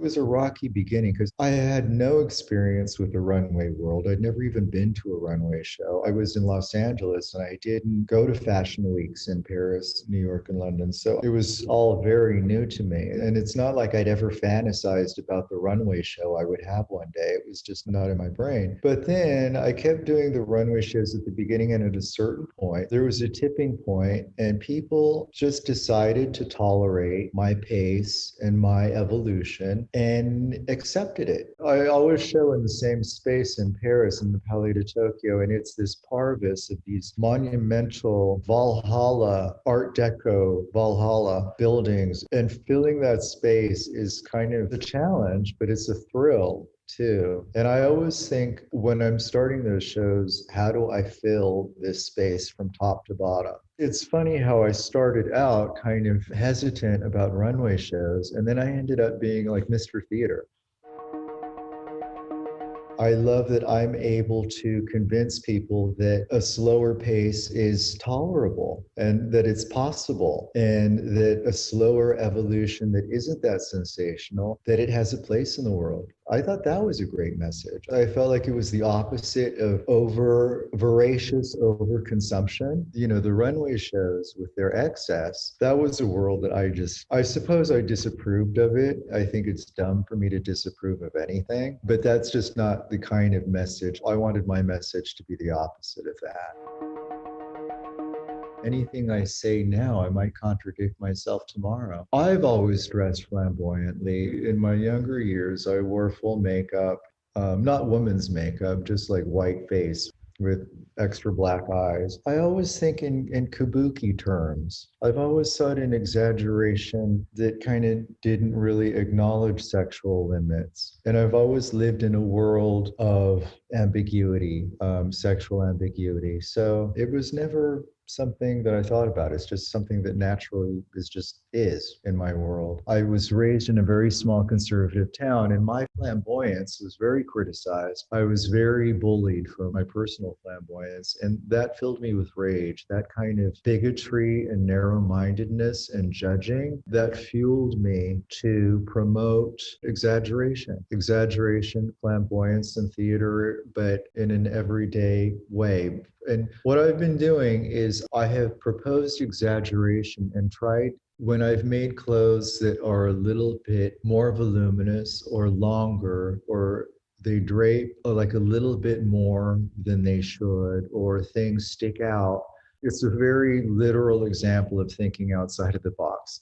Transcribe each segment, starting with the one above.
It was a rocky beginning because I had no experience with the runway world. I'd never even been to a runway show. I was in Los Angeles and I didn't go to fashion weeks in Paris, New York, and London. So it was all very new to me. And it's not like I'd ever fantasized about the runway show I would have one day. It was just not in my brain. But then I kept doing the runway shows at the beginning, and at a certain point, there was a tipping point, and people just decided to tolerate my pace and my evolution and accepted it. I always show in the same space in Paris in the Palais de Tokyo, and it's this parvis of these monumental Valhalla, Art Deco Valhalla buildings. And filling that space is kind of a challenge, but it's a thrill too. And I always think when I'm starting those shows, how do I fill this space from top to bottom? It's funny how I started out kind of hesitant about runway shows, and then I ended up being like Mr. Theater. I love that I'm able to convince people that a slower pace is tolerable and that it's possible, and that a slower evolution that isn't that sensational, that it has a place in the world. I thought that was a great message. I felt like it was the opposite of over voracious overconsumption. You know, the runway shows with their excess, that was a world that I suppose I disapproved of it. I think it's dumb for me to disapprove of anything, but that's just not the kind of message. I wanted my message to be the opposite of that. Anything I say now, I might contradict myself tomorrow. I've always dressed flamboyantly. In my younger years, I wore full makeup, not woman's makeup, just like white face with extra black eyes. I always think in kabuki terms. I've always sought an exaggeration that kind of didn't really acknowledge sexual limits. And I've always lived in a world of ambiguity, sexual ambiguity. So it was never something that I thought about. It's just something that naturally is in my world. I was raised in a very small conservative town, and my flamboyance was very criticized. I was very bullied for my personal flamboyance, and that filled me with rage. That kind of bigotry and narrow-mindedness and judging, that fueled me to promote exaggeration, flamboyance in theater, but in an everyday way. And what I've been doing is I have proposed exaggeration and tried, when I've made clothes that are a little bit more voluminous or longer, or they drape like a little bit more than they should, or things stick out. It's a very literal example of thinking outside of the box.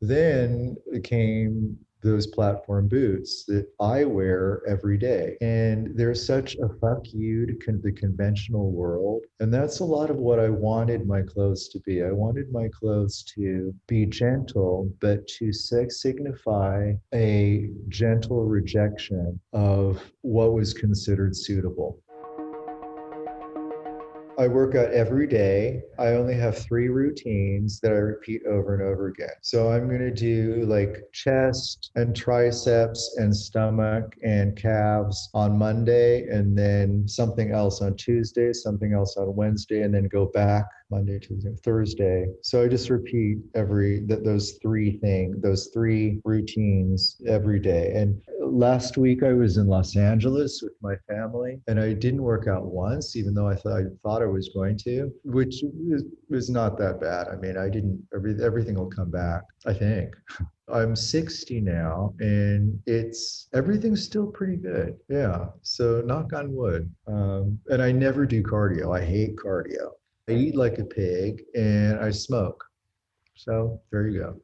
Then came those platform boots that I wear every day. And they're such a fuck you to the conventional world. And that's a lot of what I wanted my clothes to be. I wanted my clothes to be gentle, but to signify a gentle rejection of what was considered suitable. I work out every day. I only have 3 routines that I repeat over and over again. So I'm going to do like chest and triceps and stomach and calves on Monday, and then something else on Tuesday, something else on Wednesday, and then go back Monday, Tuesday, Thursday. So I just repeat those 3 routines every day. And last week I was in Los Angeles with my family, and I didn't work out once, even though I thought I was going to, which was not that bad. I mean, everything will come back, I think. I'm 60 now, and everything's still pretty good. Yeah. So knock on wood. And I never do cardio. I hate cardio. I eat like a pig and I smoke. So there you go.